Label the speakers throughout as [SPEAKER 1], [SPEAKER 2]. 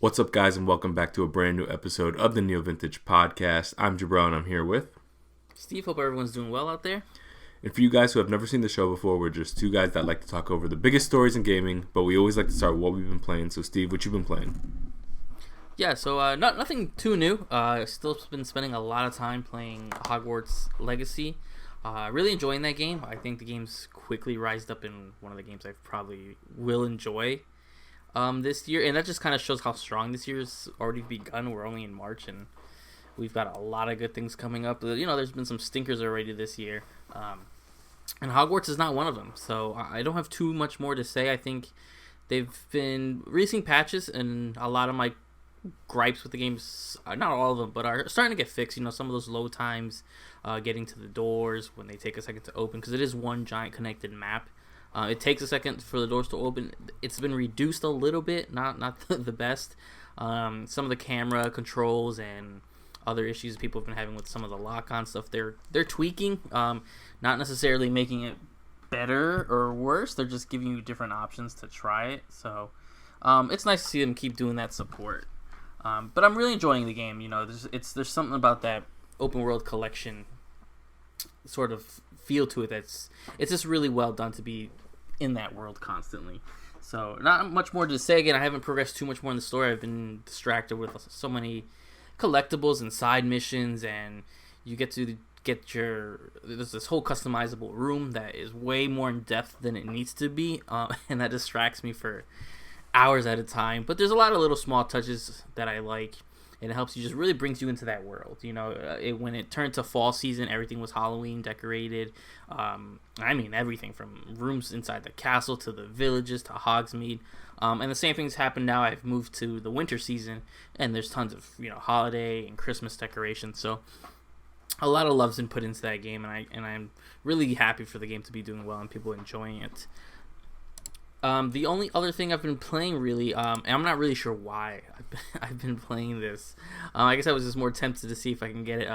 [SPEAKER 1] What's up, guys, and welcome back to a brand new episode of the NeoVintage podcast. I'm Jabril, and I'm here with
[SPEAKER 2] Steve. Hope everyone's doing well out there.
[SPEAKER 1] And for you guys who have never seen the show before, we're just two guys that like to talk over the biggest stories in gaming, but we always like to start with what we've been playing. So, Steve, what you been playing?
[SPEAKER 2] Yeah, so nothing too new. Still been spending a lot of time playing Hogwarts Legacy. Really enjoying that game. I think the game's quickly rised up in one of the games I probably will enjoy this year, and that just kind of shows how strong this year's already begun. We're only in March, and we've got a lot of good things coming up. You know, there's been some stinkers already this year, and Hogwarts is not one of them. So I don't have too much more to say. I think they've been releasing patches, and a lot of my gripes with the games, not all of them, but are starting to get fixed. You know, some of those load times, getting to the doors when they take a second to open, because it is one giant connected map. It takes a second for the doors to open. It's been reduced a little bit, not the best. Some of the camera controls and other issues people have been having with some of the lock-on stuff, they're tweaking, not necessarily making it better or worse. They're just giving you different options to try it. So it's nice to see them keep doing that support. But I'm really enjoying the game. You know, there's something about that open world collection sort of feel to it it's just really well done to be in that world constantly. So not much more to say. Again, I haven't progressed too much more in the story. I've been distracted with so many collectibles and side missions, and you get to there's this whole customizable room that is way more in depth than it needs to be, and that distracts me for hours at a time. But there's a lot of little small touches that I like, and it helps you, just really brings you into that world. You know, when it turned to fall season, everything was Halloween decorated. I mean, everything from rooms inside the castle to the villages to Hogsmeade. And the same things happen now. I've moved to the winter season, and there's tons of, you know, holiday and Christmas decorations. So a lot of love's been put into that game, and I'm really happy for the game to be doing well and people enjoying it. The only other thing I've been playing, really, and I'm not really sure why I've been playing this. I guess I was just more tempted to see if I can get it.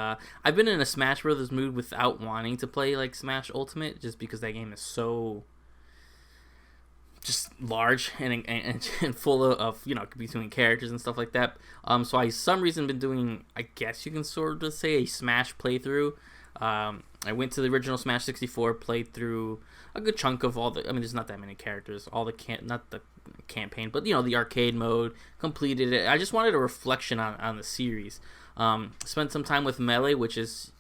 [SPEAKER 2] I've been in a Smash Brothers mood without wanting to play like Smash Ultimate, just because that game is so just large and full of, you know, between characters and stuff like that. So I some reason been doing, I guess you can sort of say, a Smash playthrough. I went to the original Smash 64, played through a good chunk of all the, I mean, there's not that many characters, not the campaign, but, you know, the arcade mode, completed it. I just wanted a reflection on the series. Spent some time with Melee, which is,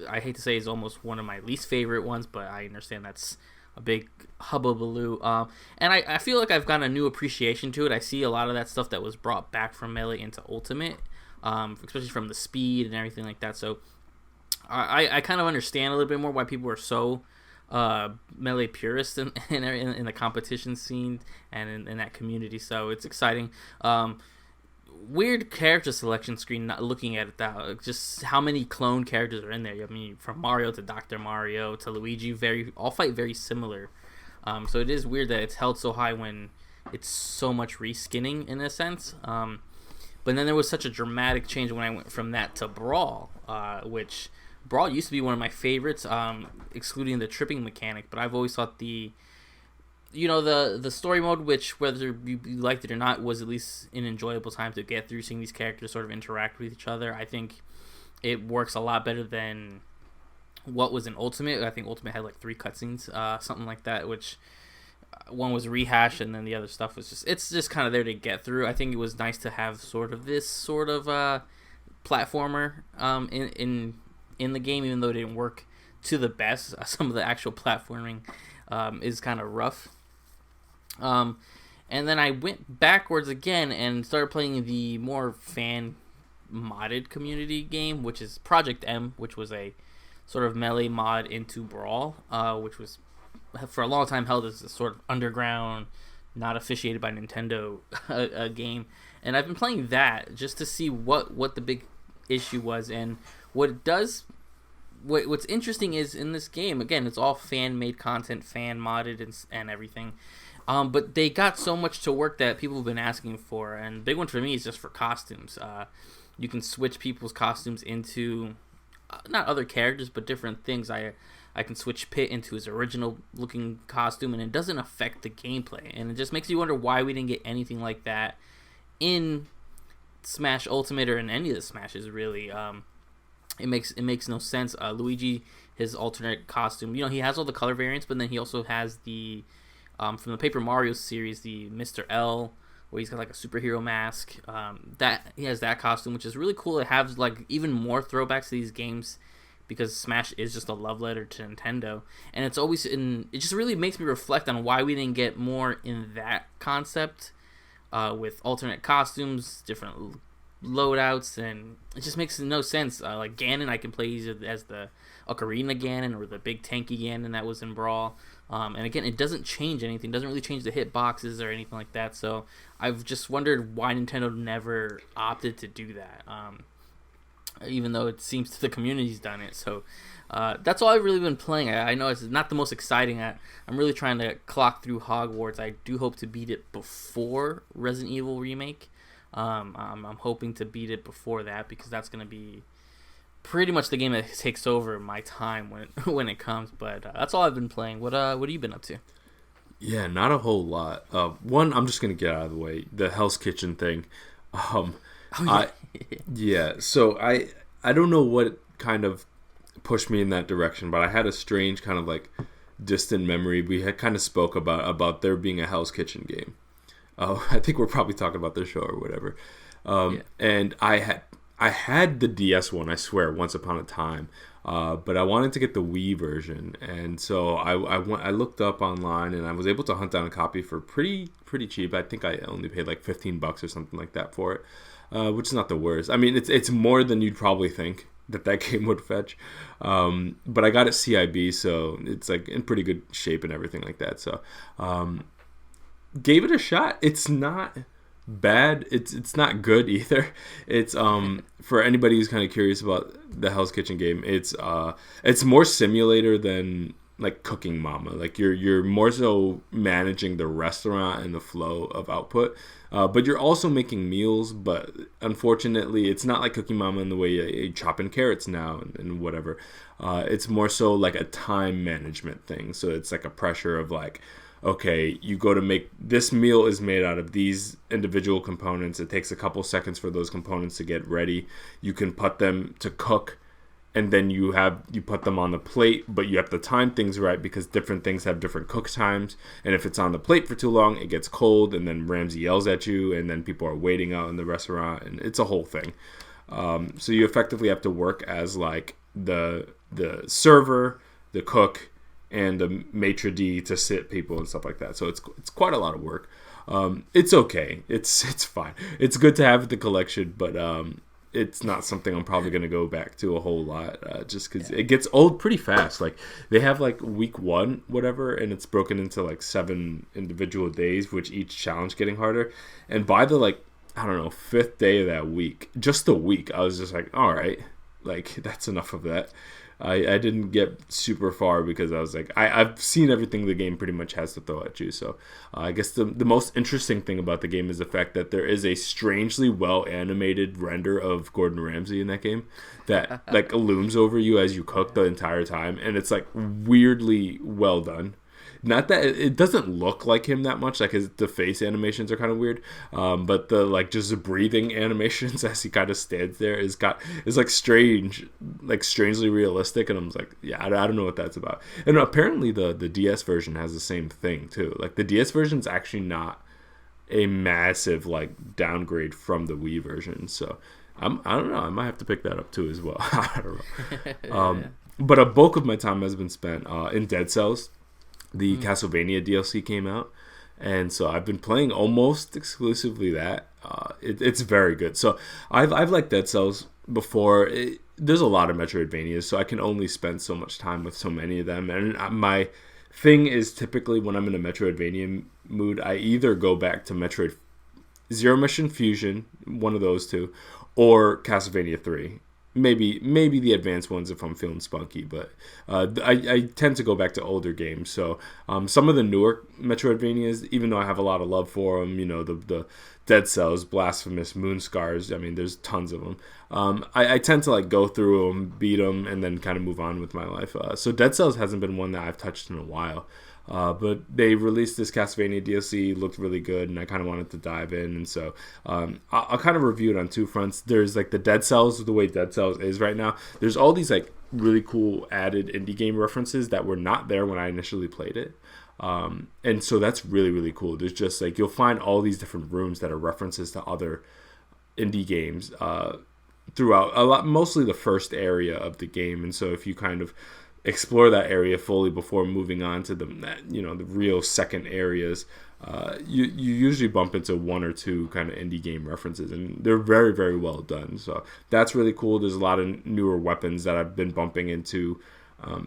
[SPEAKER 2] I hate to say, is almost one of my least favorite ones, but I understand that's a big hubbubaloo. And I feel like I've gotten a new appreciation to it. I see a lot of that stuff that was brought back from Melee into Ultimate, especially from the speed and everything like that. So I kind of understand a little bit more why people are so Melee purists in the competition scene and in that community. So it's exciting. Weird character selection screen, not looking at it, that just how many clone characters are in there. I mean, from Mario to Dr. Mario to Luigi, all fight very similar. So it is weird that it's held so high when it's so much reskinning in a sense. But then there was such a dramatic change when I went from that to Brawl, which Brawl used to be one of my favorites, excluding the tripping mechanic. But I've always thought the story mode, which whether you liked it or not, was at least an enjoyable time to get through, seeing these characters sort of interact with each other. I think it works a lot better than what was in Ultimate. I think Ultimate had like 3 cutscenes, something like that, which one was rehash, and then the other stuff was it's just kind of there to get through. I think it was nice to have this sort of platformer in the game, even though it didn't work to the best. Some of the actual platforming is kind of rough. And then I went backwards again and started playing the more fan modded community game, which is Project M, which was a sort of Melee mod into Brawl, which was for a long time held as a sort of underground, not officiated by Nintendo a game. And I've been playing that just to see what the big issue was, and what it does. What's interesting is, in this game, again, it's all fan-made content, fan-modded and everything. But they got so much to work that people have been asking for. And the big one for me is just for costumes. You can switch people's costumes into, not other characters, but different things. I can switch Pit into his original-looking costume, and it doesn't affect the gameplay. And it just makes you wonder why we didn't get anything like that in Smash Ultimate or in any of the Smashes really, it makes no sense. Luigi, his alternate costume, he has all the color variants, but then he also has the from the Paper Mario series, the Mr. L, where he's got like a superhero mask. That he has that costume, which is really cool. It has like even more throwbacks to these games, because Smash is just a love letter to Nintendo, and it just really makes me reflect on why we didn't get more in that concept, with alternate costumes, different loadouts, and it just makes no sense. Like Ganon, I can play either as the Ocarina Ganon or the big tanky Ganon that was in Brawl. And again, it doesn't change anything. It doesn't really change the hitboxes or anything like that. So I've just wondered why Nintendo never opted to do that. Even though it seems the community's done it. So that's all I've really been playing. I know it's not the most exciting. I'm really trying to clock through Hogwarts. I do hope to beat it before Resident Evil Remake. I'm hoping to beat it before that, because that's going to be pretty much the game that takes over my time when it comes. But that's all I've been playing. What have you been up to?
[SPEAKER 1] Yeah, not a whole lot. One, I'm just going to get out of the way. The Hell's Kitchen thing. Yeah, so I don't know what kind of pushed me in that direction, but I had a strange kind of like distant memory. We had kind of spoke about there being a Hell's Kitchen game. I think we're probably talking about this show or whatever. And I had the DS one, I swear, once upon a time. But I wanted to get the Wii version, and so I looked up online, and I was able to hunt down a copy for pretty cheap. I think I only paid like $15 or something like that for it, which is not the worst. I mean, it's more than you'd probably think that game would fetch. But I got it CIB, so it's like in pretty good shape and everything like that. So gave it a shot. It's not bad. It's not good either. It's for anybody who's kind of curious about the Hell's Kitchen game, it's more simulator than like Cooking Mama. Like you're more so managing the restaurant and the flow of output, but you're also making meals. But unfortunately, it's not like Cooking Mama in the way you chop in carrots now and whatever. It's more so like a time management thing. So it's like a pressure of like, okay, you go to make this meal is made out of these individual components. It takes a couple seconds for those components to get ready. You can put them to cook, and then you put them on the plate, but you have to time things right because different things have different cook times. And if it's on the plate for too long, it gets cold, and then Ramsay yells at you, and then people are waiting out in the restaurant, and it's a whole thing. So you effectively have to work as like the server, the cook, and the maitre d' to sit people and stuff like that. So it's quite a lot of work. It's okay. It's fine. It's good to have at the collection, but it's not something I'm probably going to go back to a whole lot, just because it gets old pretty fast. Like they have like week 1, whatever, and it's broken into like 7 individual days, which each challenge getting harder. And by the like, I don't know, 5th day of that week, just the week, I was just like, all right, like that's enough of that. I didn't get super far because I was like, I've seen everything the game pretty much has to throw at you. So I guess the most interesting thing about the game is the fact that there is a strangely well animated render of Gordon Ramsay in that game that like looms over you as you cook the entire time, and it's like weirdly well done. Not that it doesn't look like him that much, like the face animations are kind of weird, but the like just the breathing animations as he kind of stands there is like strange, like strangely realistic, and I'm just like, yeah, I don't know what that's about. And apparently the DS version has the same thing too. Like the DS version is actually not a massive like downgrade from the Wii version, so I don't know, I might have to pick that up too as well. I don't know. But a bulk of my time has been spent in Dead Cells. The Castlevania DLC came out, and so I've been playing almost exclusively that. It's very good. So I've liked Dead Cells before. There's a lot of Metroidvanias, so I can only spend so much time with so many of them. And my thing is typically when I'm in a Metroidvania mood, I either go back to Metroid Zero Mission Fusion, one of those two, or Castlevania 3. Maybe the advanced ones if I'm feeling spunky, but I tend to go back to older games. So some of the newer Metroidvanias, even though I have a lot of love for them, you know, the Dead Cells, Blasphemous, Moonscars. I mean, there's tons of them. I tend to like go through them, beat them, and then kind of move on with my life. So Dead Cells hasn't been one that I've touched in a while. But they released this Castlevania DLC, looked really good, and I kind of wanted to dive in. And so I'll kind of review it on two fronts. There's like the Dead Cells, the way Dead Cells is right now. There's all these like really cool added indie game references that were not there when I initially played it. And so that's really, really cool. There's just like, you'll find all these different rooms that are references to other indie games throughout mostly the first area of the game. And so if you kind of explore that area fully before moving on to the real second areas, you usually bump into one or two kind of indie game references, and they're very, very well done. So that's really cool. There's a lot of newer weapons that I've been bumping into.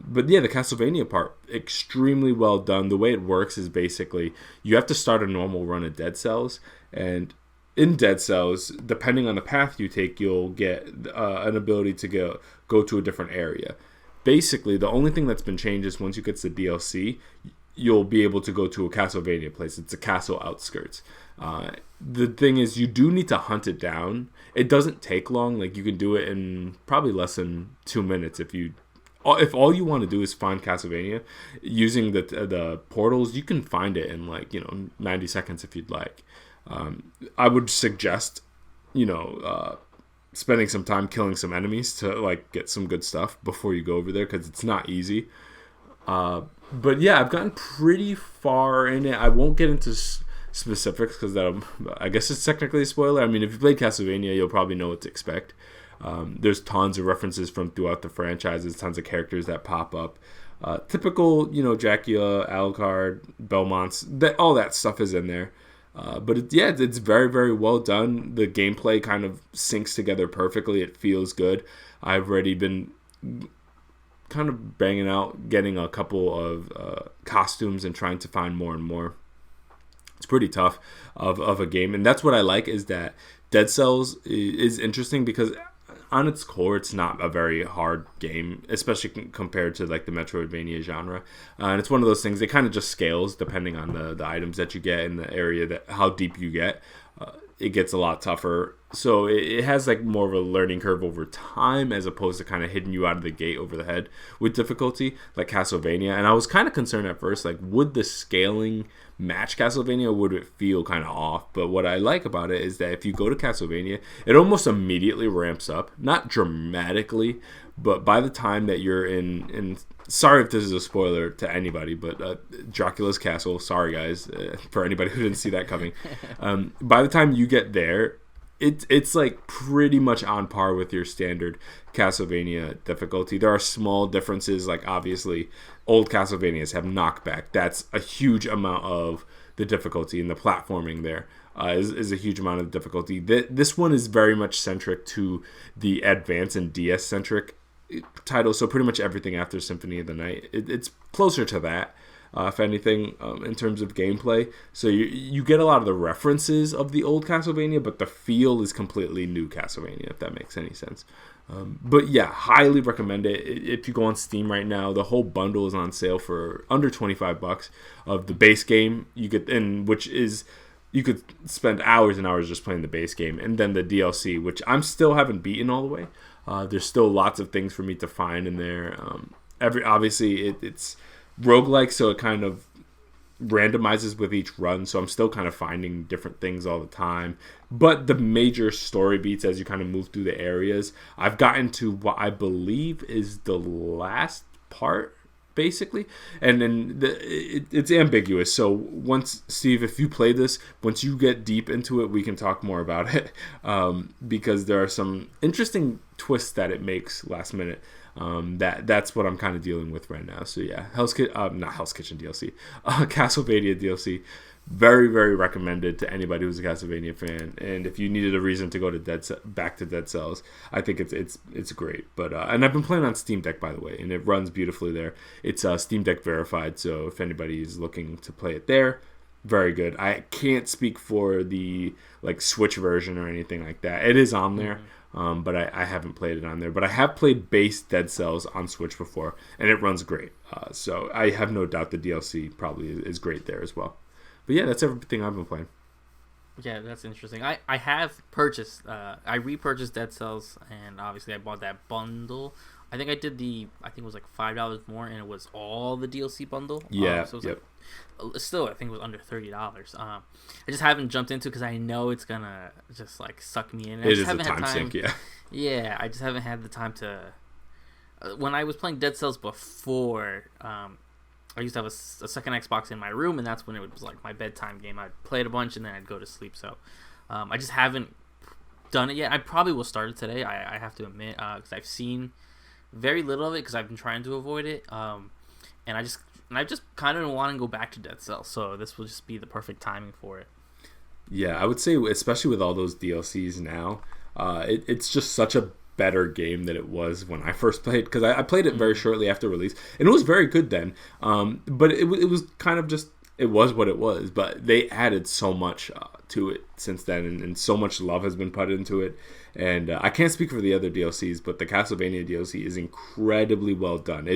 [SPEAKER 1] But yeah, the Castlevania part, extremely well done. The way it works is basically you have to start a normal run of Dead Cells, and in Dead Cells, depending on the path you take, you'll get an ability to go to a different area. Basically, the only thing that's been changed is once you get to the DLC, you'll be able to go to a Castlevania place. It's a castle outskirts. The thing is, you do need to hunt it down. It doesn't take long. Like, you can do it in probably less than 2 minutes if all you want to do is find Castlevania using the portals. You can find it in 90 seconds if you'd like. I would suggest spending some time killing some enemies to like get some good stuff before you go over there, because it's not easy. But yeah, I've gotten pretty far in it. I won't get into specifics because I guess it's technically a spoiler. I mean, if you played Castlevania, you'll probably know what to expect. There's tons of references from throughout the franchises, tons of characters that pop up. Typical, Dracula, Alucard, Belmonts, all that stuff is in there. But it's very, very well done. The gameplay kind of syncs together perfectly. It feels good. I've already been kind of banging out getting a couple of costumes and trying to find more and more. It's pretty tough of a game. And that's what I like, is that Dead Cells is interesting because on its core, it's not a very hard game, especially compared to like the Metroidvania genre. And it's one of those things, it kind of just scales depending on the items that you get in the area, how deep you get. It gets a lot tougher. So it has like more of a learning curve over time, as opposed to kind of hitting you out of the gate over the head with difficulty like Castlevania. And I was kind of concerned at first, like, would the scaling match Castlevania, or would it feel kind of off? But what I like about it is that if you go to Castlevania, it almost immediately ramps up, not dramatically, but by the time that you're in sorry if this is a spoiler to anybody, but Dracula's castle, sorry guys, for anybody who didn't see that coming, by the time you get there, it's like pretty much on par with your standard Castlevania difficulty. There are small differences, like obviously old Castlevanias have knockback. That's a huge amount of the difficulty, and the platforming there is a huge amount of difficulty. This one is very much centric to the Advance and DS centric title, so pretty much everything after Symphony of the Night, it's closer to that. If anything, in terms of gameplay. So you get a lot of the references of the old Castlevania, but the feel is completely new Castlevania, if that makes any sense. But yeah, highly recommend it. If you go on Steam right now, the whole bundle is on sale for under $25 of the base game. You get you could spend hours and hours just playing the base game, and then the DLC, which I'm still haven't beaten all the way. There's still lots of things for me to find in there. Obviously it's roguelike, so it kind of randomizes with each run, so I'm still kind of finding different things all the time. But the major story beats as you kind of move through the areas, I've gotten to what I believe is the last part, basically, and then it's ambiguous. So once, Steve, if you play this, once you get deep into it, we can talk more about it, because there are some interesting twists that it makes last minute. That's what I'm kind of dealing with right now. So yeah, not Hell's Kitchen DLC, Castlevania DLC, very, very recommended to anybody who's a Castlevania fan. And if you needed a reason to go to back to Dead Cells, I think it's great. But and I've been playing on Steam Deck, by the way, and it runs beautifully there. It's Steam Deck verified, so if anybody's looking to play it there, very good. I can't speak for the like Switch version or anything like that. It is on there. But I haven't played it on there. But I have played base Dead Cells on Switch before, and it runs great. So I have no doubt the DLC probably is great there as well. But yeah, that's everything I've been playing.
[SPEAKER 2] Yeah, that's interesting. I have purchased, I repurchased Dead Cells, and obviously I bought that bundle. I think I think it was like $5 more, and it was all the DLC bundle.
[SPEAKER 1] Yeah,
[SPEAKER 2] So it was
[SPEAKER 1] yep.
[SPEAKER 2] like, still, I think it was under $30. I just haven't jumped into because I know it's gonna just like suck me in. I
[SPEAKER 1] It
[SPEAKER 2] just
[SPEAKER 1] is a
[SPEAKER 2] haven't had
[SPEAKER 1] time
[SPEAKER 2] time.
[SPEAKER 1] sink, yeah.
[SPEAKER 2] Yeah, I just haven't had the time to. When I was playing Dead Cells before, I used to have a second Xbox in my room, and that's when it was like my bedtime game. I'd play it a bunch, and then I'd go to sleep. So I just haven't done it yet. I probably will start it today. I have to admit, because I've seen very little of it because I've been trying to avoid it. And I just kind of want to go back to Dead Cells. So this will just be the perfect timing for it.
[SPEAKER 1] Yeah, I would say, especially with all those DLCs now, it's just such a better game than it was when I first played, because I played it very shortly after release, and it was very good then. But it was kind of just, it was what it was. But they added so much to it since then, and so much love has been put into it. And I can't speak for the other DLCs, but the Castlevania DLC is incredibly well done.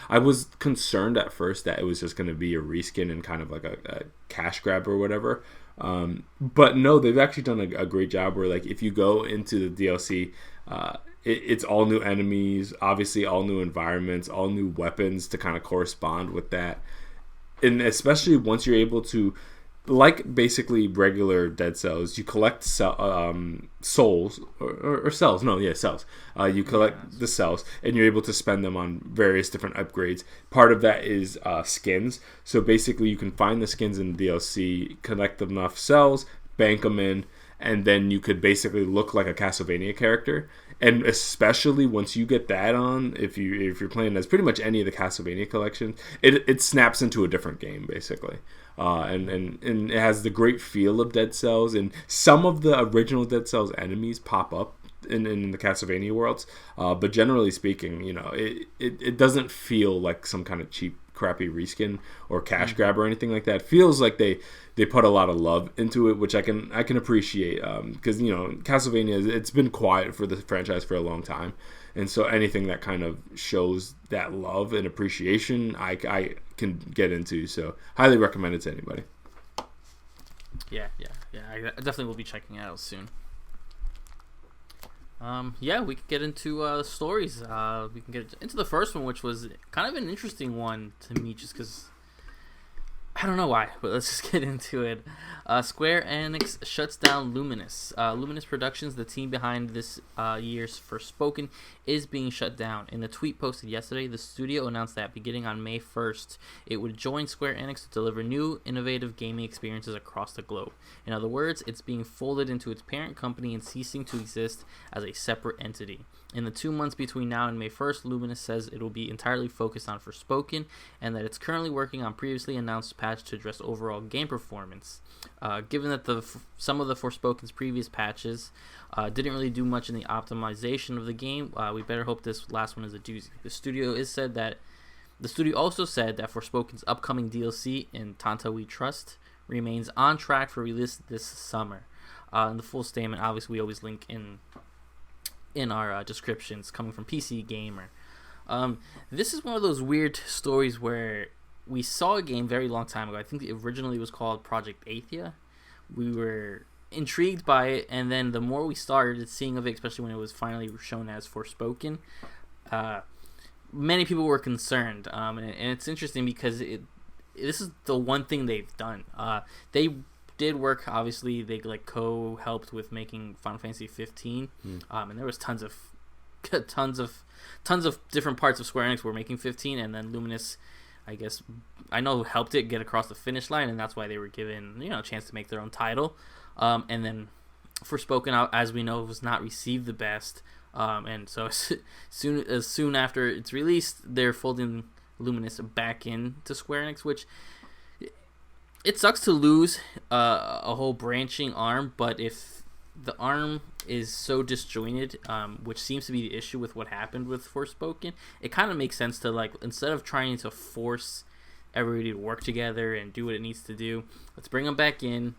[SPEAKER 1] I was concerned at first that it was just going to be a reskin and kind of like a cash grab or whatever. But no, they've actually done a great job where, like, if you go into the DLC, it's all new enemies, obviously all new environments, all new weapons to kind of correspond with that. And especially once you're able to, like basically regular Dead Cells, you collect souls or cells. No, yeah, cells. You collect the cells, and you're able to spend them on various different upgrades. Part of that is skins. So basically, you can find the skins in the DLC, collect enough cells, bank them in, and then you could basically look like a Castlevania character. And especially once you get that on, if you're playing as pretty much any of the Castlevania collections, it snaps into a different game basically. And it has the great feel of Dead Cells, and some of the original Dead Cells enemies pop up in the Castlevania worlds. But generally speaking, it doesn't feel like some kind of cheap, crappy reskin or cash grab or anything like that. It feels like they put a lot of love into it, which I can appreciate, because Castlevania, it's been quiet for the franchise for a long time, and so anything that kind of shows that love and appreciation, I can get into. So highly recommend it to anybody.
[SPEAKER 2] Yeah. I definitely will be checking it out soon. We could get into stories. We can get into the first one, which was kind of an interesting one to me, just because I don't know why, but let's just get into it. Square Enix shuts down Luminous. Luminous Productions, the team behind this year's Forspoken, is being shut down. In a tweet posted yesterday, the studio announced that beginning on May 1st, it would join Square Enix to deliver new, innovative gaming experiences across the globe. In other words, it's being folded into its parent company and ceasing to exist as a separate entity. In the 2 months between now and May 1st, Luminous says it will be entirely focused on Forspoken, and that it's currently working on previously announced patch to address overall game performance. Given that some of the Forspoken's previous patches didn't really do much in the optimization of the game, we better hope this last one is a doozy. The studio also said that Forspoken's upcoming DLC, In Tanta We Trust, remains on track for release this summer. In the full statement, obviously we always link in our descriptions, coming from PC Gamer. This is one of those weird stories where we saw a game very long time ago. I think originally it was called Project Athia. We were intrigued by it, and then the more we started seeing of it, especially when it was finally shown as Forspoken, many people were concerned. And it's interesting because this is the one thing they've done. They did work, obviously. They co-helped with making Final Fantasy 15, and there was tons of different parts of Square Enix were making 15, and then Luminous, I know, helped it get across the finish line, and that's why they were given a chance to make their own title. And then Forspoken, as we know, was not received the best, and so as soon after it's released, they're folding Luminous back into Square Enix, which it sucks to lose a whole branching arm, but if the arm is so disjointed, which seems to be the issue with what happened with Forspoken, it kind of makes sense to, instead of trying to force everybody to work together and do what it needs to do, let's bring them back in,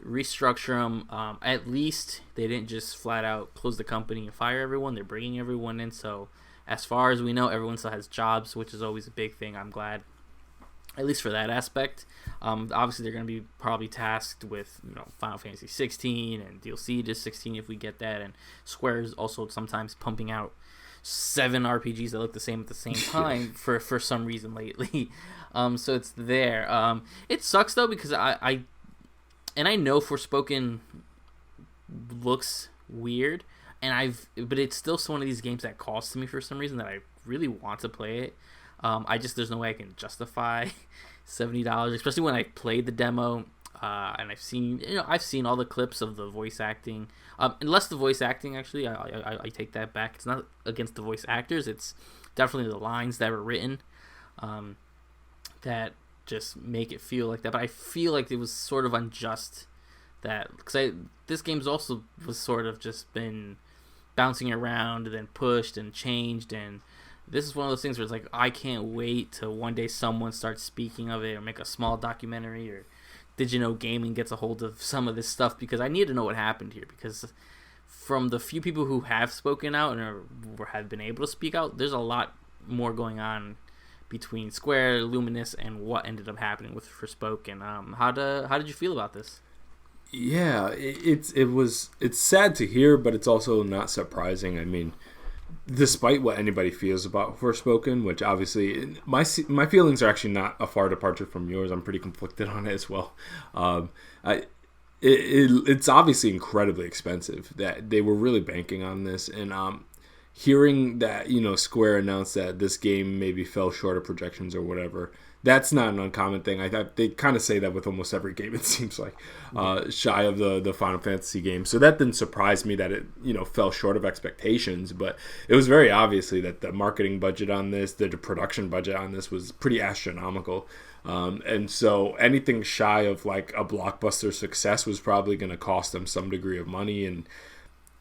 [SPEAKER 2] restructure them. At least they didn't just flat out close the company and fire everyone. They're bringing everyone in, so as far as we know, everyone still has jobs, which is always a big thing. I'm glad. at least for that aspect. Obviously, they're going to be probably tasked with Final Fantasy 16 and DLC to 16 if we get that. And Square is also sometimes pumping out 7 RPGs that look the same at the same time for some reason lately. So it's there. It sucks though because I know Forspoken looks weird, but it's still one of these games that calls to me for some reason that I really want to play it. There's no way I can justify $70, especially when I played the demo, and I've seen all the clips of the voice acting. Unless the voice acting, actually, I take that back. It's not against the voice actors. It's definitely the lines that were written that just make it feel like that. But I feel like it was sort of unjust that because this game's also was sort of just been bouncing around and then pushed and changed, and this is one of those things where it's like I can't wait till one day someone starts speaking of it or make a small documentary or Did You Know Gaming gets a hold of some of this stuff because I need to know what happened here, because from the few people who have spoken out or have been able to speak out, there's a lot more going on between Square, Luminous, and what ended up happening with Forspoken. How did you feel about this?
[SPEAKER 1] Yeah, it's sad to hear, but it's also not surprising. I mean, despite what anybody feels about Forspoken, which obviously my feelings are actually not a far departure from yours. I'm pretty conflicted on it as well. It's obviously incredibly expensive. That they were really banking on this, and hearing that Square announced that this game maybe fell short of projections or whatever. That's not an uncommon thing. I thought they kind of say that with almost every game, it seems like, shy of the Final Fantasy game. So that didn't surprise me that it fell short of expectations. But it was very obviously that the marketing budget on this, the production budget on this was pretty astronomical. And so anything shy of like a blockbuster success was probably going to cost them some degree of money. And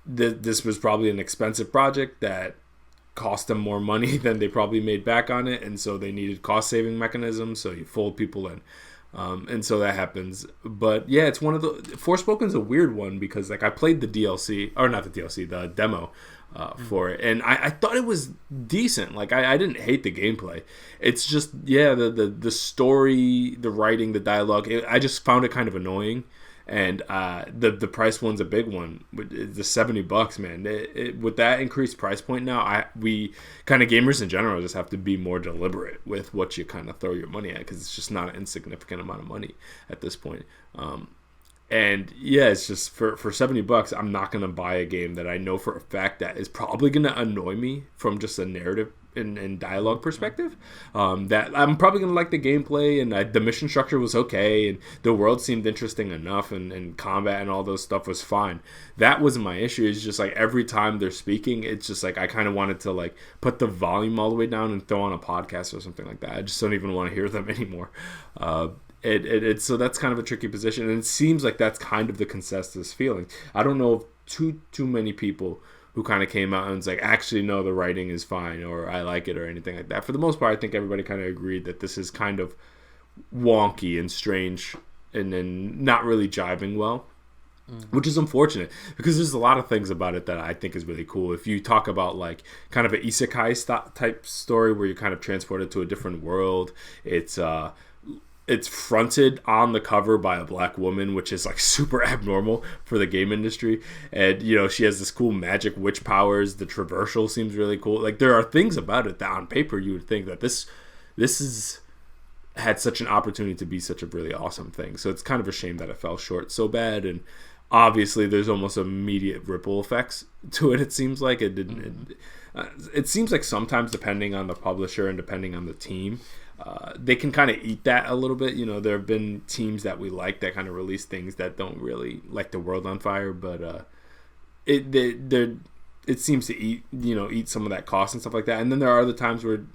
[SPEAKER 1] this was probably an expensive project that cost them more money than they probably made back on it, and so they needed cost-saving mechanisms, so you fold people in. And so that happens. But yeah, it's one of the... Forspoken's a weird one because like I played the DLC, or not the DLC, the demo for it, and I thought it was decent. Like I didn't hate the gameplay. It's just, the story, the writing, the dialogue, I just found it kind of annoying. And the price one's a big one. The $70, man. With that increased price point now, we kind of gamers in general just have to be more deliberate with what you kind of throw your money at, because it's just not an insignificant amount of money at this point. And yeah, it's just for $70, I'm not gonna buy a game that I know for a fact that is probably gonna annoy me from just a narrative and dialogue perspective. That I'm probably gonna like the gameplay, and the mission structure was okay, and the world seemed interesting enough, and combat and all those stuff was fine. That wasn't my issue. It's just like every time they're speaking, it's just like I kind of wanted to like put the volume all the way down and throw on a podcast or something like that. I just don't even want to hear them anymore. So that's kind of a tricky position, and it seems like that's kind of the consensus feeling. I don't know of too many people who kind of came out and was like, actually, no, the writing is fine, or I like it, or anything like that. For the most part, I think everybody kind of agreed that this is kind of wonky and strange and then not really jiving well, which is unfortunate because there's a lot of things about it that I think is really cool. If you talk about like kind of an isekai type story where you're kind of transported to a different world, it's fronted on the cover by a black woman, which is like super abnormal for the game industry. And, she has this cool magic witch powers. The traversal seems really cool. Like there are things about it that on paper you would think that this had such an opportunity to be such a really awesome thing. So it's kind of a shame that it fell short so bad. And obviously there's almost immediate ripple effects to it. It seems like it didn't. It seems like sometimes depending on the publisher and depending on the team, they can kind of eat that a little bit. There have been teams that we like that kind of release things that don't really light the world on fire, but it seems to eat some of that cost and stuff like that. And then there are other times where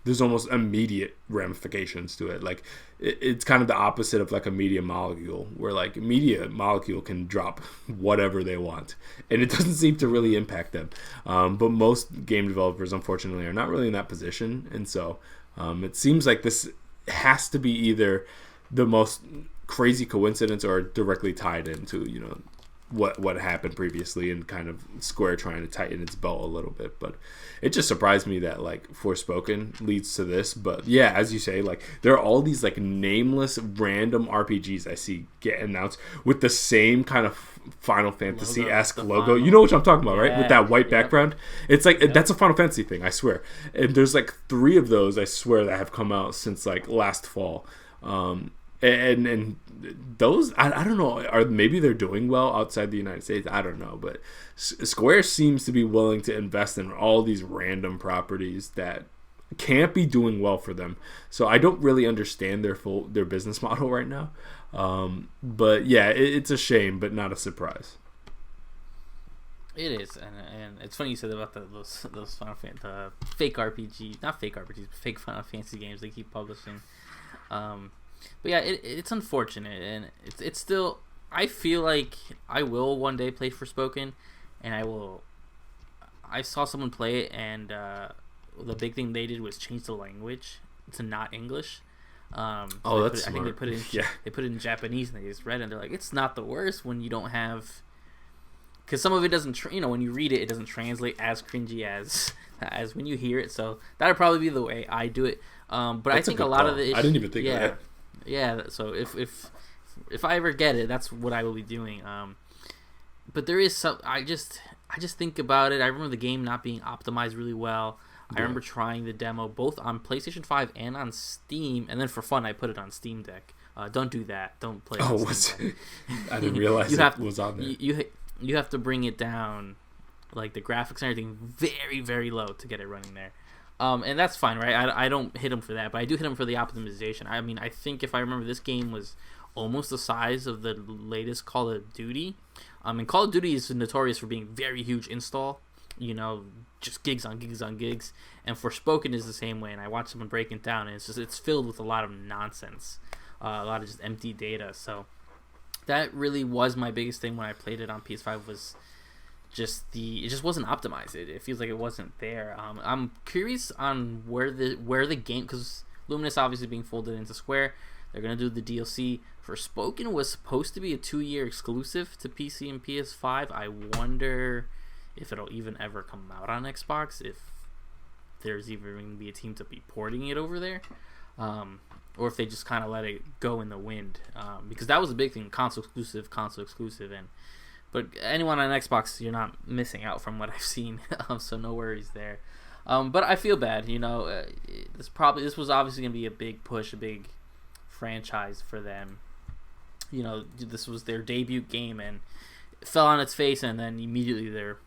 [SPEAKER 1] there's almost immediate ramifications to it. Like it's kind of the opposite of like a media molecule, where like a media molecule can drop whatever they want, and it doesn't seem to really impact them. But most game developers, unfortunately, are not really in that position, and so. It seems like this has to be either the most crazy coincidence or directly tied into, what happened previously and kind of Square trying to tighten its belt a little bit. But it just surprised me that like Forspoken leads to this. But yeah, as you say, like there are all these like nameless random RPGs I see get announced with the same kind of Final Fantasy-esque logo. You know what I'm talking about, right? With that white background. It's like that's a Final Fantasy thing, I swear. And there's like 3 of those, I swear, that have come out since like last fall. And those I don't know, are maybe they're doing well outside the United States, I don't know, but Square seems to be willing to invest in all these random properties that can't be doing well for them. So I don't really understand their business model right now. But yeah, it's a shame, but not a surprise.
[SPEAKER 2] It is, and it's funny you said about those the fake RPGs, not fake RPGs, but fake Final Fantasy games they keep publishing. But yeah, it's unfortunate, and it's still. I feel like I will one day play Forspoken, and I saw someone play it, and the big thing they did was change the language to not English. So
[SPEAKER 1] that's smart.
[SPEAKER 2] I think they put it in they put it in Japanese, and they just read it, and they're like, it's not the worst when you don't have, because some of it doesn't when you read it, it doesn't translate as cringy as when you hear it. So that'd probably be the way I do it. But that's I think a lot of the issues,
[SPEAKER 1] I didn't even think of that.
[SPEAKER 2] Yeah, so if I ever get it, that's what I will be doing. But there is some. I just think about it. I remember the game not being optimized really well. I remember trying the demo both on PlayStation 5 and on Steam, and then for fun I put it on Steam Deck. Don't do that. Don't play it on Steam Deck.
[SPEAKER 1] I didn't realize it was on there.
[SPEAKER 2] You have to bring it down, like the graphics and everything, very, very low to get it running there. And that's fine, right? I don't hit them for that, but I do hit them for the optimization. I mean, I think if I remember, this game was almost the size of the latest Call of Duty. And Call of Duty is notorious for being very huge install. Just gigs on gigs on gigs. And Forspoken is the same way. And I watched someone break it down, and it's filled with a lot of nonsense, a lot of just empty data. So that really was my biggest thing when I played it on PS5 was. It just wasn't optimized. It feels like it wasn't there. I'm curious on where the game, because Luminous obviously being folded into Square, they're gonna do the DLC. Forspoken was supposed to be a 2-year exclusive to PC and PS5. I wonder if it'll even ever come out on Xbox. If there's even going to be a team to be porting it over there, or if they just kind of let it go in the wind. Because that was a big thing, console exclusive, and. But anyone on Xbox, you're not missing out from what I've seen, so no worries there. But I feel bad, this was obviously going to be a big push, a big franchise for them. This was their debut game, and it fell on its face, and then immediately they're,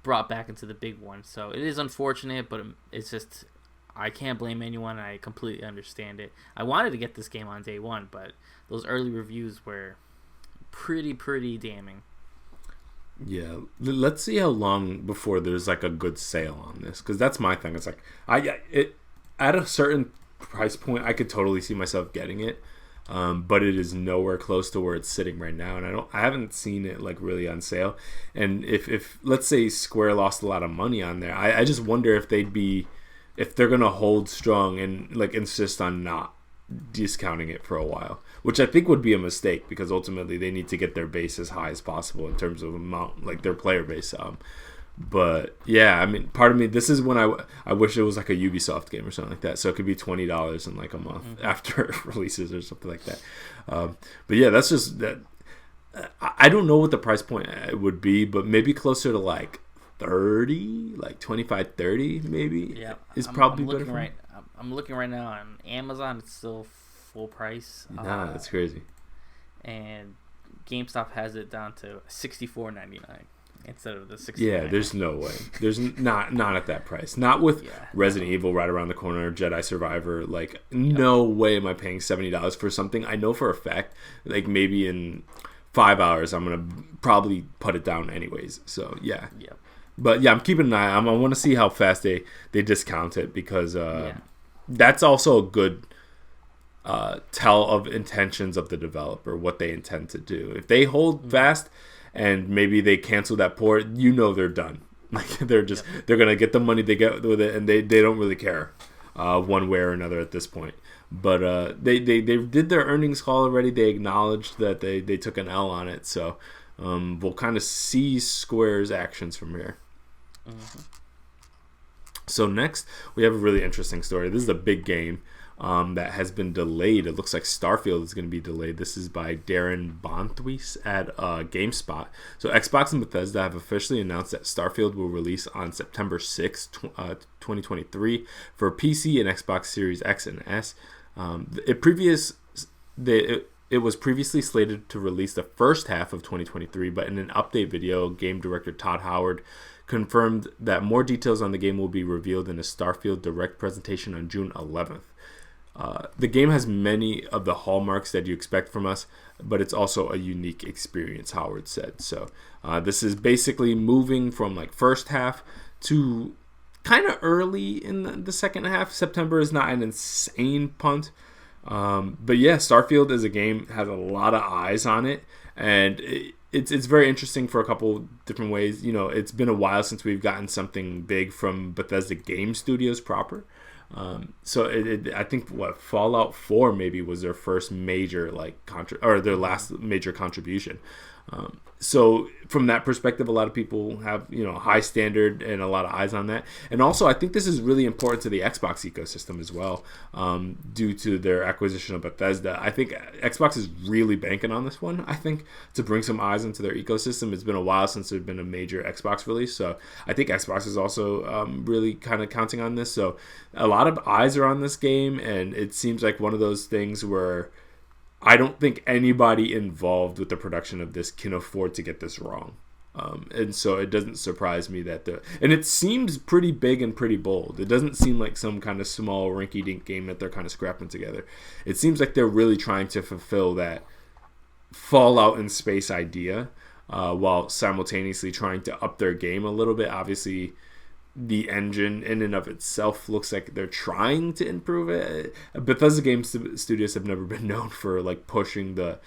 [SPEAKER 2] brought back into the big one. So it is unfortunate, but it's just, I can't blame anyone. I completely understand it. I wanted to get this game on day one, but those early reviews were pretty damning.
[SPEAKER 1] Yeah, let's see how long before there's like a good sale on this, because that's my thing. It's like at a certain price point I could totally see myself getting it, but it is nowhere close to where it's sitting right now, and I haven't seen it like really on sale. And if let's say Square lost a lot of money on there, I just wonder if they're gonna hold strong and like insist on not discounting it for a while, which I think would be a mistake, because ultimately they need to get their base as high as possible in terms of amount, like their player base. But yeah, I mean, part of me, this is when I wish it was like a Ubisoft game or something like that, so it could be $20 in like a month after it releases or something like that. But yeah, that's just that. I don't know what the price point would be, but maybe closer to like 30, like 25, 30 maybe.
[SPEAKER 2] Yeah,
[SPEAKER 1] is probably better.
[SPEAKER 2] I'm looking right now on Amazon. It's still full price.
[SPEAKER 1] Nah, that's crazy.
[SPEAKER 2] And GameStop has it down to $64.99 instead of the $60.
[SPEAKER 1] Yeah, there's no way. There's not at that price. Not with Resident Evil right around the corner, Jedi Survivor. Like, no way am I paying $70 for something I know for a fact, like maybe in 5 hours I'm gonna probably put it down anyways. So yeah.
[SPEAKER 2] Yep.
[SPEAKER 1] But yeah, I'm keeping an eye. I want to see how fast they discount it, because that's also a good tell of intentions of the developer, what they intend to do. If they hold fast and maybe they cancel that port, they're done. Like they're gonna get the money they get with it, and they don't really care one way or another at this point. But they did their earnings call already. They acknowledged that they took an L on it. So We'll kind of see Square's actions from here.
[SPEAKER 2] Mm-hmm.
[SPEAKER 1] So next, we have a really interesting story. This is a big game that has been delayed. It looks like Starfield is going to be delayed. This is by Darren Bonthweis at GameSpot. So Xbox and Bethesda have officially announced that Starfield will release on September 6th, 2023 for PC and Xbox Series X and S. It was previously slated to release the first half of 2023, but in an update video, game director Todd Howard confirmed that more details on the game will be revealed in a Starfield Direct presentation on June 11th. The game has many of the hallmarks that you expect from us, but it's also a unique experience, Howard said. So this is basically moving from like first half to kind of early in the second half. September is not an insane punt. But yeah, Starfield as a game has a lot of eyes on it, and it's very interesting for a couple different ways. You know, it's been a while since we've gotten something big from Bethesda Game Studios proper. So I think Fallout 4 maybe was their first major their last major contribution. So from that perspective, a lot of people have, you know, a high standard and a lot of eyes on that. And also, I think this is really important to the Xbox ecosystem as well, due to their acquisition of Bethesda. I think Xbox is really banking on this one, I think, to bring some eyes into their ecosystem. It's been a while since there's been a major Xbox release, so I think Xbox is also really kind of counting on this. So a lot of eyes are on this game, and it seems like one of those things where I don't think anybody involved with the production of this can afford to get this wrong. And so it doesn't surprise me that and it seems pretty big and pretty bold. It doesn't seem like some kind of small rinky-dink game that they're kind of scrapping together. It seems like they're really trying to fulfill that Fallout in space idea, while simultaneously trying to up their game a little bit. Obviously, the engine in and of itself looks like they're trying to improve it. Bethesda Game Studios have never been known for like pushing the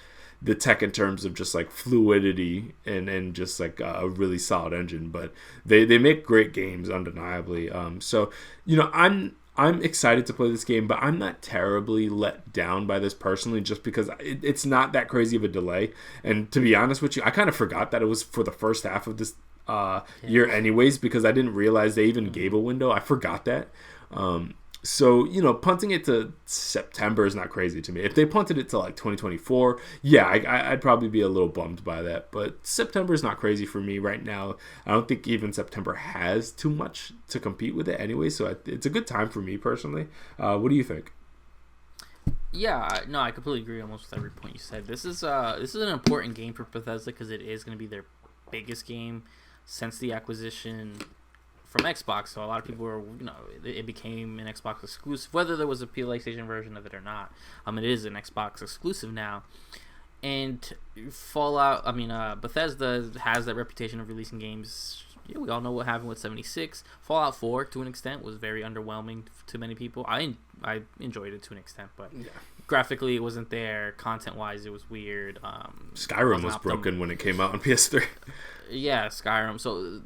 [SPEAKER 1] tech in terms of just like fluidity and just like a really solid engine, but they make great games undeniably. So you know, I'm excited to play this game, but I'm not terribly let down by this personally, just because it's not that crazy of a delay. And to be honest with you, I kind of forgot that it was for the first half of this year anyways, because I didn't realize they even gave a window. I forgot that. So, you know, punting it to September is not crazy to me. If they punted it to like 2024, yeah, I'd probably be a little bummed by that. But September is not crazy for me right now. I don't think even September has too much to compete with it anyway. So it's a good time for me personally. What do you think?
[SPEAKER 2] Yeah, no, I completely agree almost with every point you said. This is an important game for Bethesda because it is going to be their biggest game since the acquisition from Xbox. So a lot of people were, you know, it became an Xbox exclusive, whether there was a PlayStation version of it or not. It is an Xbox exclusive now. And Bethesda has that reputation of releasing games. Yeah, we all know what happened with 76. Fallout 4, to an extent, was very underwhelming to many people. I enjoyed it to an extent, but yeah. Graphically, it wasn't there. Content-wise, it was weird.
[SPEAKER 1] Skyrim was broken when it came out on PS3.
[SPEAKER 2] Yeah, Skyrim. So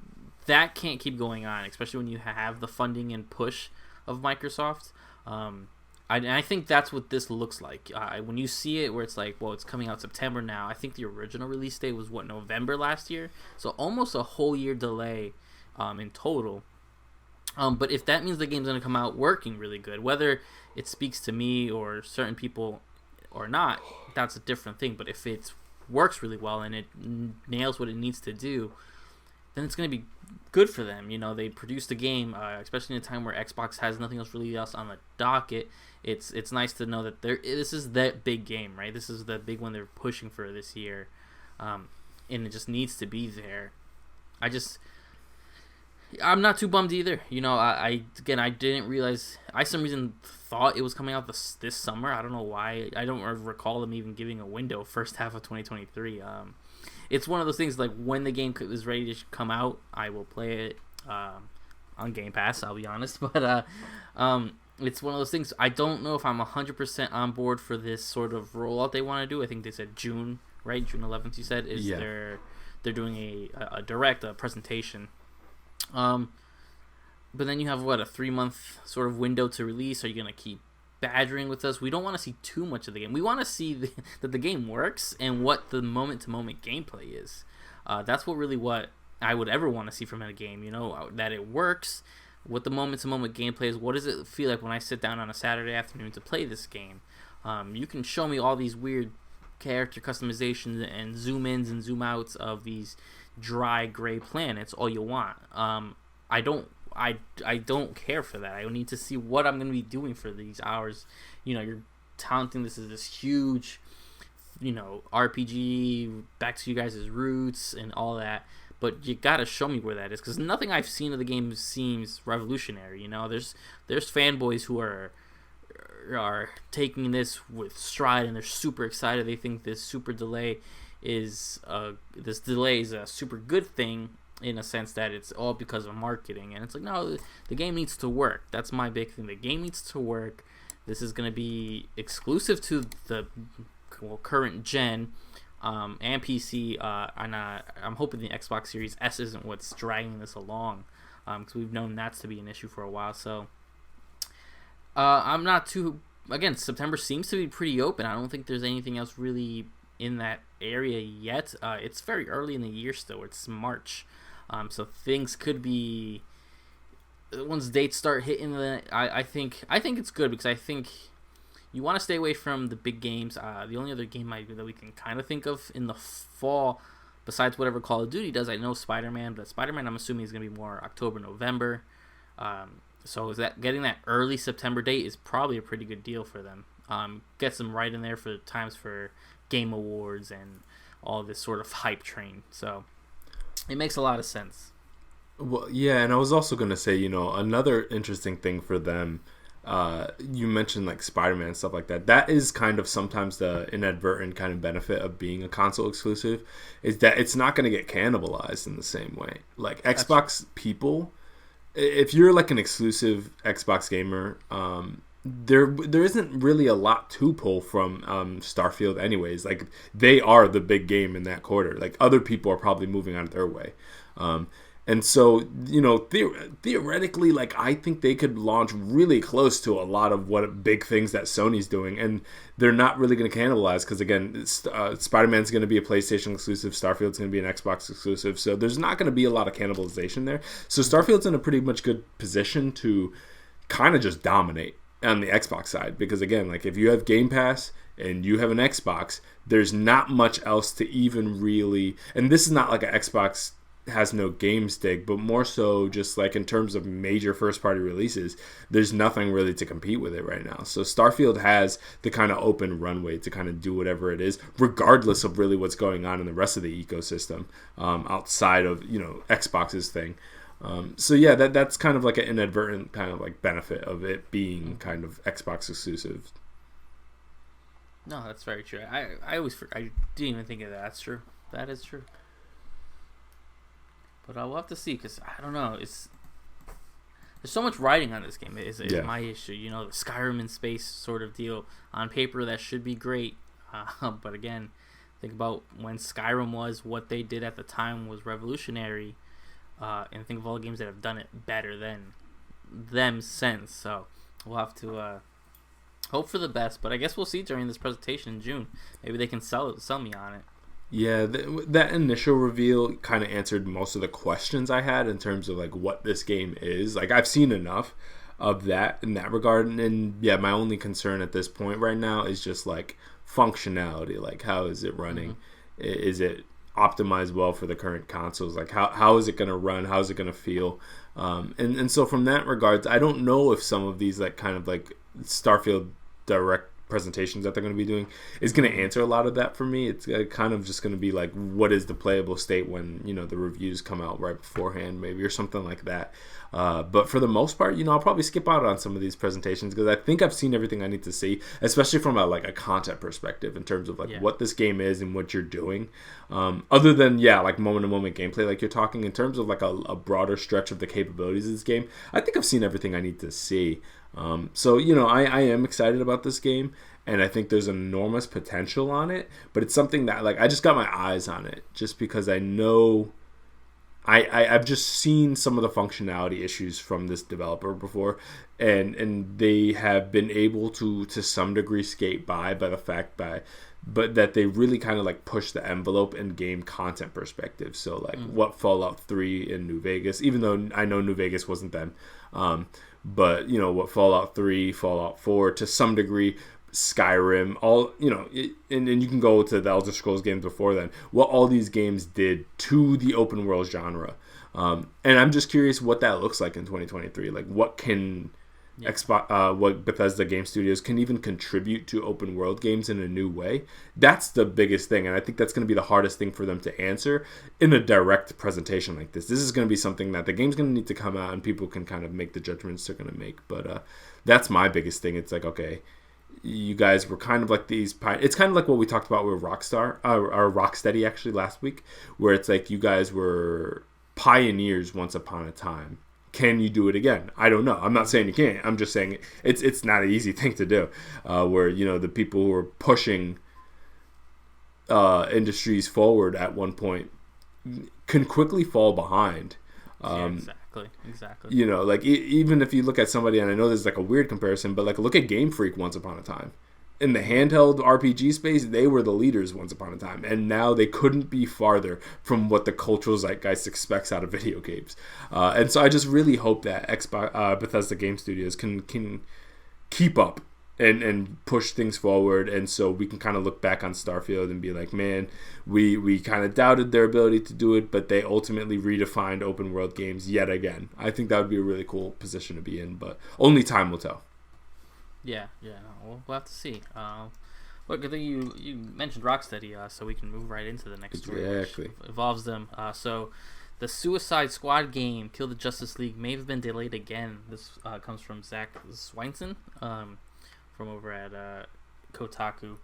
[SPEAKER 2] that can't keep going on, especially when you have the funding and push of Microsoft. I think that's what this looks like. When you see it, where it's like, well, it's coming out September now. I think the original release date was November last year. So almost a whole year delay in total. But if that means the game's going to come out working really good, whether it speaks to me or certain people or not, that's a different thing. But if it works really well and it nails what it needs to do, then it's going to be good for them. You know, they produced a game, especially in a time where Xbox has nothing else really else on the docket. It's nice to know that this is that big game, right? This is the big one they're pushing for this year, and it just needs to be there. I'm not too bummed either. You know, I didn't realize. I some reason thought it was coming out this summer. I don't know why. I don't recall them even giving a window first half of 2023. It's one of those things like when the game is ready to come out, I will play it on Game Pass. I'll be honest, but it's one of those things. I don't know if I'm 100% on board for this sort of rollout they want to do. I think they said June, right? June 11th. You said they're doing a direct presentation. But then you have a 3-month sort of window to release. Are you gonna keep badgering with us. We don't want to see too much of the game. We want to see that the game works and what the moment-to-moment gameplay is. That's what I would ever want to see from a game, that it works, what the moment-to-moment gameplay is. What does it feel like when I sit down on a Saturday afternoon to play this game? You can show me all these weird character customizations and zoom-ins and zoom-outs of these dry, gray planets all you want. I don't care for that. I need to see what I'm going to be doing for these hours. You're taunting this as this huge, RPG, back to you guys' roots and all that. But you gotta show me where that is, because nothing I've seen of the game seems revolutionary. There's fanboys who are taking this with stride, and they're super excited. They think this delay is a super good thing, in a sense that it's all because of marketing. And it's like, no, the game needs to work. That's my big thing. The game needs to work. This is going to be exclusive to the current gen and PC. And I'm hoping the Xbox Series S isn't what's dragging this along, because we've known that's to be an issue for a while. So I'm not too... Again, September seems to be pretty open. I don't think there's anything else really in that area yet. It's very early in the year still. It's March. So things could be... Once dates start hitting, I think it's good, because I think you want to stay away from the big games. The only other game that we can kind of think of in the fall, besides whatever Call of Duty does, I know Spider-Man, but Spider-Man I'm assuming is going to be more October, November. So getting that early September date is probably a pretty good deal for them. Gets them right in there for times for Game Awards and all this sort of hype train. So it makes a lot of sense.
[SPEAKER 1] Well, yeah, and I was also going to say, another interesting thing for them, you mentioned like Spider-Man and stuff like that. That is kind of sometimes the inadvertent kind of benefit of being a console exclusive, is that it's not going to get cannibalized in the same way. Like Xbox people, if you're like an exclusive Xbox gamer, there isn't really a lot to pull from Starfield anyways. Like, they are the big game in that quarter. Like, other people are probably moving out of their way. And so, theoretically, like, I think they could launch really close to a lot of what big things that Sony's doing, and they're not really going to cannibalize, because, again, Spider-Man's going to be a PlayStation exclusive, Starfield's going to be an Xbox exclusive, so there's not going to be a lot of cannibalization there. So Starfield's in a pretty much good position to kind of just dominate on the Xbox side, because, again, like, if you have Game Pass and you have an Xbox, there's not much else to even really, and this is not like an Xbox has no game stick, but more so just like in terms of major first party releases, there's nothing really to compete with it right now. So Starfield has the kind of open runway to kind of do whatever it is, regardless of really what's going on in the rest of the ecosystem, outside of Xbox's thing. So yeah, that's kind of like an inadvertent kind of like benefit of it being kind of Xbox exclusive.
[SPEAKER 2] No, that's very true. I didn't even think of that. That's true. That is true. But I'll have to see, because I don't know. There's so much writing on this game. Is my issue. The Skyrim in space sort of deal. On paper, that should be great. But again, think about when Skyrim was, what they did at the time was revolutionary. And think of all the games that have done it better than them since. So we'll have to hope for the best. But I guess we'll see during this presentation in June. Maybe they can sell me on it.
[SPEAKER 1] Yeah, that initial reveal kind of answered most of the questions I had in terms of like what this game is. Like, I've seen enough of that in that regard, and yeah, my only concern at this point right now is just like functionality. Like, how is it running? Mm-hmm. Is it optimized well for the current consoles? Like, how is it going to run? How is it going to feel? And so from that regards, I don't know if some of these like kind of like Starfield direct presentations that they're going to be doing is going to answer a lot of that for me. It's kind of just going to be like, what is the playable state when the reviews come out right beforehand, maybe, or something like that. But for the most part, I'll probably skip out on some of these presentations, because I think I've seen everything I need to see, especially from a content perspective in terms of what this game is and what you're doing. Other than like moment to moment gameplay, like you're talking in terms of like a broader stretch of the capabilities of this game, I think I've seen everything I need to see. So I am excited about this game, and I think there's enormous potential on it, but it's something that like I just got my eyes on it just because I know I've just seen some of the functionality issues from this developer before, and they have been able to some degree skate by the fact but that they really kind of like push the envelope in game content perspective. So like what Fallout 3 in New Vegas, even though I know New Vegas wasn't then, but what Fallout 3, Fallout 4 to some degree, Skyrim, all and you can go to the Elder Scrolls games before then, what all these games did to the open world genre. And I'm just curious what that looks like in 2023. Like what can what Bethesda Game Studios can even contribute to open world games in a new way. That's the biggest thing, and I think that's going to be the hardest thing for them to answer in a direct presentation like this. This is going to be something that the game's going to need to come out and people can kind of make the judgments they're going to make. But that's my biggest thing. It's like, okay, you guys were kind of like these. It's kind of like what we talked about with Rockstar or Rocksteady actually last week, where it's like you guys were pioneers once upon a time. Can you do it again? I don't know. I'm not saying you can't. I'm just saying it's not an easy thing to do. Where the people who are pushing industries forward at one point can quickly fall behind.
[SPEAKER 2] Exactly.
[SPEAKER 1] Like even if you look at somebody, and I know this is like a weird comparison, but like look at Game Freak once upon a time. In the handheld RPG space, they were the leaders once upon a time, and now they couldn't be farther from what the cultural zeitgeist expects out of video games. And so I just really hope that Bethesda Game Studios can keep up and push things forward, and so we can kind of look back on Starfield and be like, man, we kind of doubted their ability to do it, but they ultimately redefined open world games yet again. I think that would be a really cool position to be in, but only time will tell.
[SPEAKER 2] Yeah, we'll have to see. Look, I think you mentioned Rocksteady, so we can move right into the next story, which involves them. So, the Suicide Squad game, Kill the Justice League, may have been delayed again. This comes from Zach Swinson, from over at Kotaku.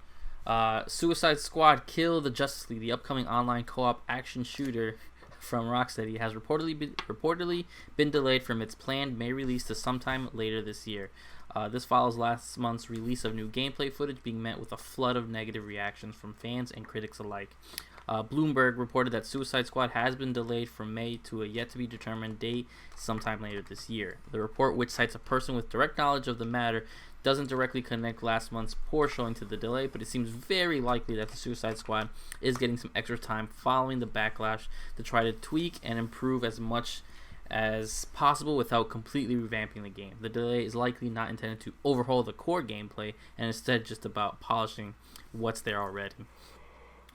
[SPEAKER 2] Suicide Squad, Kill the Justice League, the upcoming online co-op action shooter from Rocksteady, has reportedly been delayed from its planned May release to sometime later this year. This follows last month's release of new gameplay footage being met with a flood of negative reactions from fans and critics alike. Bloomberg reported that Suicide Squad has been delayed from May to a yet-to-be-determined date sometime later this year. The report, which cites a person with direct knowledge of the matter, doesn't directly connect last month's poor showing to the delay, but it seems very likely that the Suicide Squad is getting some extra time following the backlash to try to tweak and improve as much as possible without completely revamping the game. The delay is likely not intended to overhaul the core gameplay and instead just about polishing what's there already.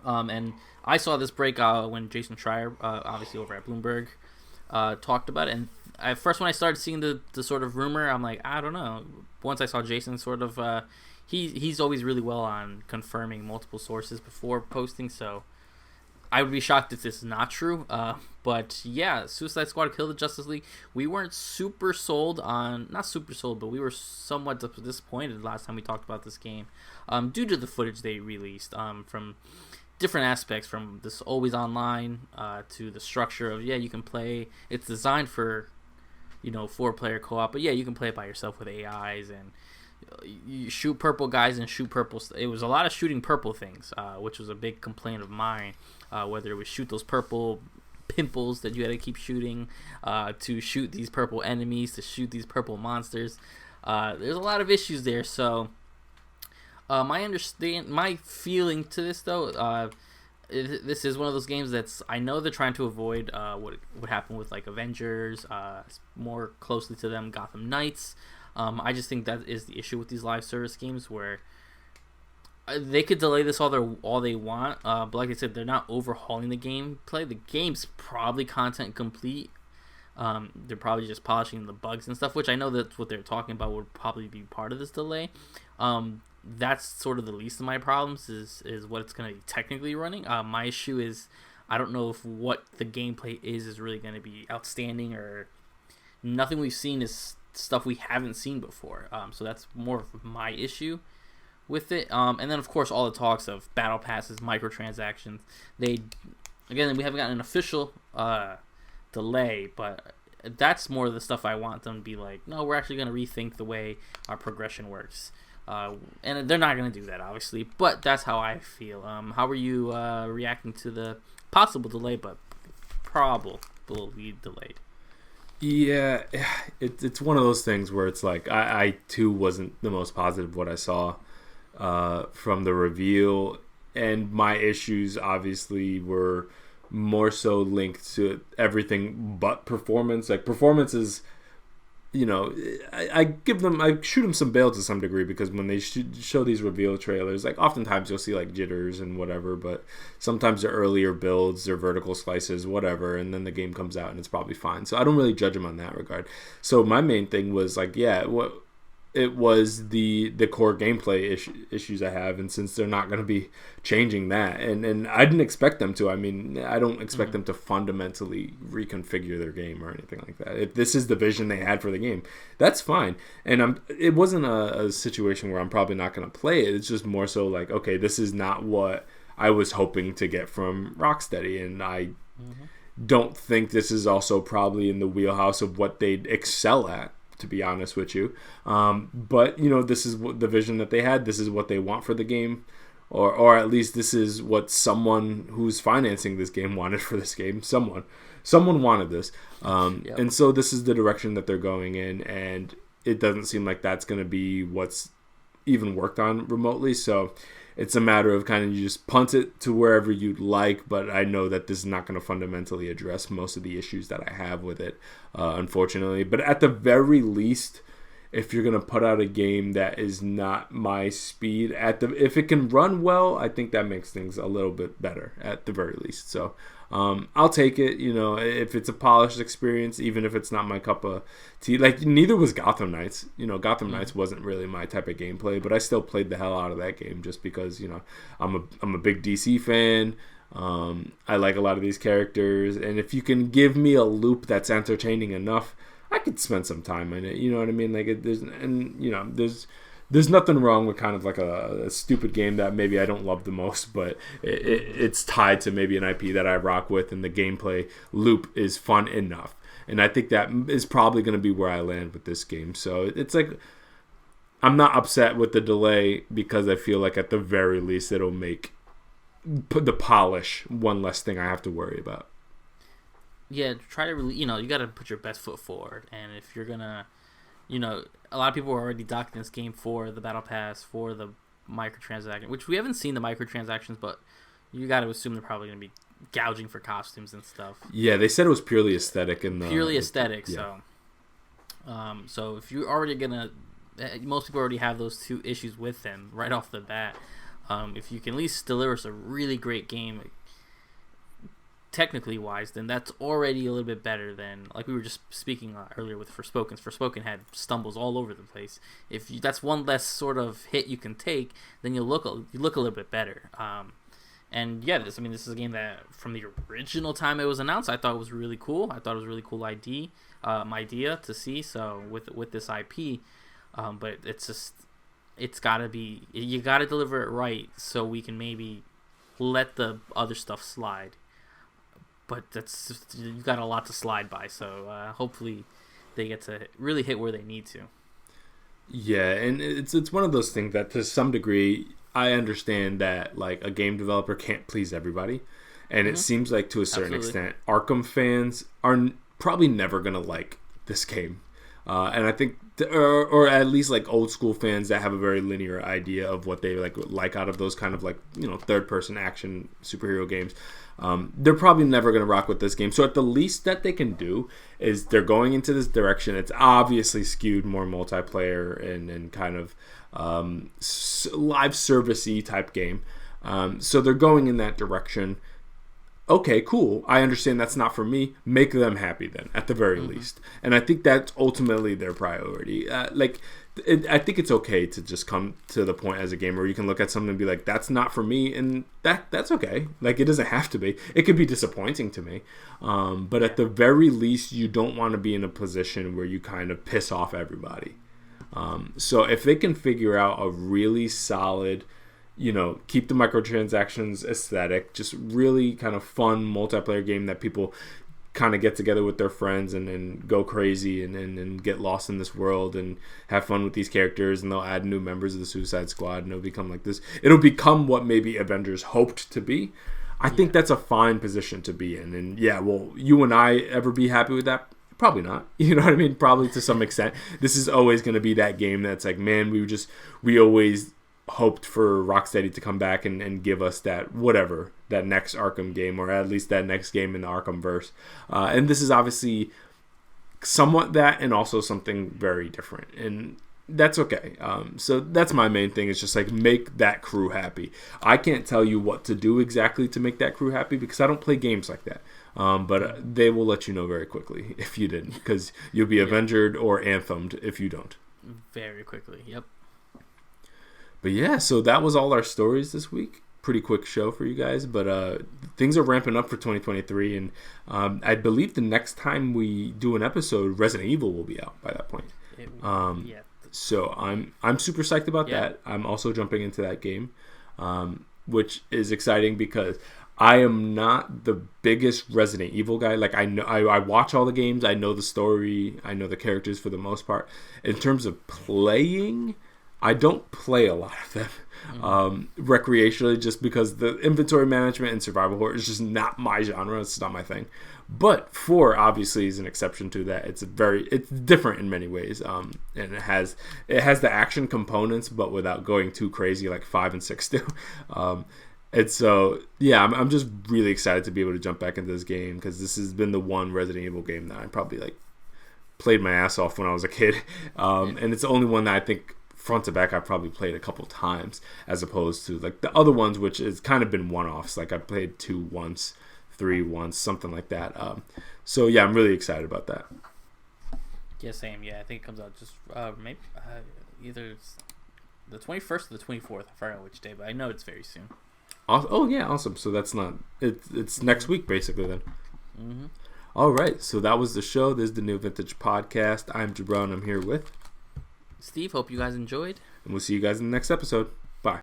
[SPEAKER 2] And I saw this break when Jason Schreier, obviously over at Bloomberg, talked about it. And at first when I started seeing the sort of rumor, I'm like, I don't know. Once I saw Jason sort of, he's always really well on confirming multiple sources before posting, so I would be shocked if this is not true. But yeah, Suicide Squad Kill the Justice League. We weren't super sold on, not super sold, but we were somewhat disappointed last time we talked about this game due to the footage they released from different aspects, from this always online to the structure of, you can play. It's designed for, 4-player co-op, but you can play it by yourself with AIs and you shoot purple guys and shoot purple. It was a lot of shooting purple things, which was a big complaint of mine. Whether it was shoot those purple pimples that you had to keep shooting, to shoot these purple enemies, to shoot these purple monsters. There's a lot of issues there. So my feeling to this though, this is one of those games that's, I know they're trying to avoid what happened with like Avengers, more closely to them Gotham Knights. I just think that is the issue with these live service games, where they could delay this all they want, but like I said, they're not overhauling the gameplay. The game's probably content complete. They're probably just polishing the bugs and stuff, which I know that's what they're talking about would probably be part of this delay. That's sort of the least of my problems is what it's going to be technically running. My issue is I don't know if what the gameplay is really going to be outstanding, or nothing we've seen is stuff we haven't seen before. So that's more of my issue with it. And then of course all the talks of battle passes, microtransactions. We haven't gotten an official delay, but that's more of the stuff I want them to be like, no, we're actually going to rethink the way our progression works. And they're not going to do that, obviously, but that's how I feel. How are you reacting to the possible delay, but probably delayed.
[SPEAKER 1] Yeah, it's one of those things where it's like I too wasn't the most positive what I saw from the reveal, and my issues obviously were more so linked to everything but performance. Like performance is, I shoot them some bail to some degree, because when they show these reveal trailers, like oftentimes you'll see like jitters and whatever, but sometimes they're earlier builds, they're vertical slices, whatever, and then the game comes out and it's probably fine. So I don't really judge them on that regard. So my main thing was like, it was the core gameplay issues I have, and since they're not going to be changing that, and I didn't expect them to. I mean, I don't expect them to fundamentally reconfigure their game or anything like that. If this is the vision they had for the game, that's fine. And it wasn't a situation where I'm probably not going to play it. It's just more so like, okay, this is not what I was hoping to get from Rocksteady, and I don't think this is also probably in the wheelhouse of what they'd excel at, to be honest with you. But this is the vision that they had. This is what they want for the game, or at least this is what someone who's financing this game wanted for this game. Someone wanted this, and so this is the direction that they're going in, and it doesn't seem like that's going to be what's even worked on remotely. So it's a matter of kind of you just punt it to wherever you'd like, but I know that this is not going to fundamentally address most of the issues that I have with it, unfortunately. But at the very least, if you're going to put out a game that is not my speed, if it can run well, I think that makes things a little bit better at the very least. So I'll take it, if it's a polished experience, even if it's not my cup of tea. Like, neither was Gotham Knights. Gotham Knights wasn't really my type of gameplay, but I still played the hell out of that game just because, I'm a big DC fan. I like a lot of these characters, and if you can give me a loop that's entertaining enough, I could spend some time in it. You know what I mean? Like, there's nothing wrong with kind of like a stupid game that maybe I don't love the most, but it's tied to maybe an IP that I rock with, and the gameplay loop is fun enough. And I think that is probably going to be where I land with this game. So it's like, I'm not upset with the delay, because I feel like at the very least it'll put the polish one less thing I have to worry about.
[SPEAKER 2] Yeah, try to really, you got to put your best foot forward. And if you're going to, a lot of people are already docking this game for the Battle Pass, for the microtransaction, which we haven't seen the microtransactions, but you got to assume they're probably going to be gouging for costumes and stuff.
[SPEAKER 1] Yeah, they said it was purely aesthetic.
[SPEAKER 2] Yeah. So if you're already going to, most people already have those two issues with them right off the bat. If you can at least deliver us a really great game, technically wise, then that's already a little bit better than, like we were just speaking earlier with Forspoken. Forspoken had stumbles all over the place. That's one less sort of hit you can take, then you look a little bit better. And yeah, this is a game that from the original time it was announced, I thought it was really cool. I thought it was a really cool idea to see. So with this IP, but it's gotta be, you gotta deliver it right so we can maybe let the other stuff slide. But you got a lot to slide by, so hopefully they get to really hit where they need to.
[SPEAKER 1] Yeah, and it's one of those things that to some degree I understand that like a game developer can't please everybody, and it seems like to a certain extent Arkham fans are probably never gonna like this game, and I think or at least like old school fans that have a very linear idea of what they like out of those kind of like third person action superhero games. They're probably never going to rock with this game. So at the least that they can do is they're going into this direction. It's obviously skewed more multiplayer and kind of live service-y type game. So they're going in that direction. Okay, cool. I understand that's not for me. Make them happy then, at the very least. And I think that's ultimately their priority. I think it's okay to just come to the point as a gamer where you can look at something and be like, that's not for me, and that's okay. Like, it doesn't have to be. It could be disappointing to me. But at the very least, you don't want to be in a position where you kind of piss off everybody. So if they can figure out a really solid, keep the microtransactions aesthetic, just really kind of fun multiplayer game that people kind of get together with their friends and go crazy and get lost in this world and have fun with these characters, and they'll add new members of the Suicide Squad, and it'll become like this. It'll become what maybe Avengers hoped to be. I think that's a fine position to be in. And yeah, will you and I ever be happy with that? Probably not. You know what I mean? Probably to some extent. This is always going to be that game that's like, man, we always hoped for Rocksteady to come back and give us that next Arkham game, or at least that next game in the Arkhamverse. And this is obviously somewhat that, and also something very different. And that's okay. So that's my main thing, is just like, make that crew happy. I can't tell you what to do exactly to make that crew happy, because I don't play games like that. But they will let you know very quickly if you didn't, because you'll be Avenged or Anthemed if you don't.
[SPEAKER 2] Very quickly, yep.
[SPEAKER 1] But yeah, so that was all our stories this week. Pretty quick show for you guys, but things are ramping up for 2023, and I believe the next time we do an episode, Resident Evil will be out by that point.
[SPEAKER 2] Yeah.
[SPEAKER 1] So I'm super psyched about that. I'm also jumping into that game, which is exciting because I am not the biggest Resident Evil guy. Like, I watch all the games, I know the story, I know the characters for the most part. In terms of playing, I don't play a lot of them recreationally, just because the inventory management and survival horror is just not my genre. It's not my thing. But 4 obviously is an exception to that. It's different in many ways, and it has the action components, but without going too crazy like 5 and 6 do. And so, yeah, I'm just really excited to be able to jump back into this game, because this has been the one Resident Evil game that I probably like played my ass off when I was a kid, and it's the only one that I think front to back I've probably played a couple times, as opposed to like the other ones, which has kind of been one-offs. Like I played 2 once, 3 once, something like that. So yeah, I'm really excited about that.
[SPEAKER 2] Yeah, same. Yeah, I think it comes out just maybe either the 21st or the 24th. I forgot which day, but I know it's very soon.
[SPEAKER 1] Oh yeah, awesome. So that's not it's next week basically then.
[SPEAKER 2] Mm-hmm.
[SPEAKER 1] All right, so that was the show. This is the NeoVintage podcast. I'm Jabron. I'm here with
[SPEAKER 2] Steve. Hope you guys enjoyed,
[SPEAKER 1] and we'll see you guys in the next episode.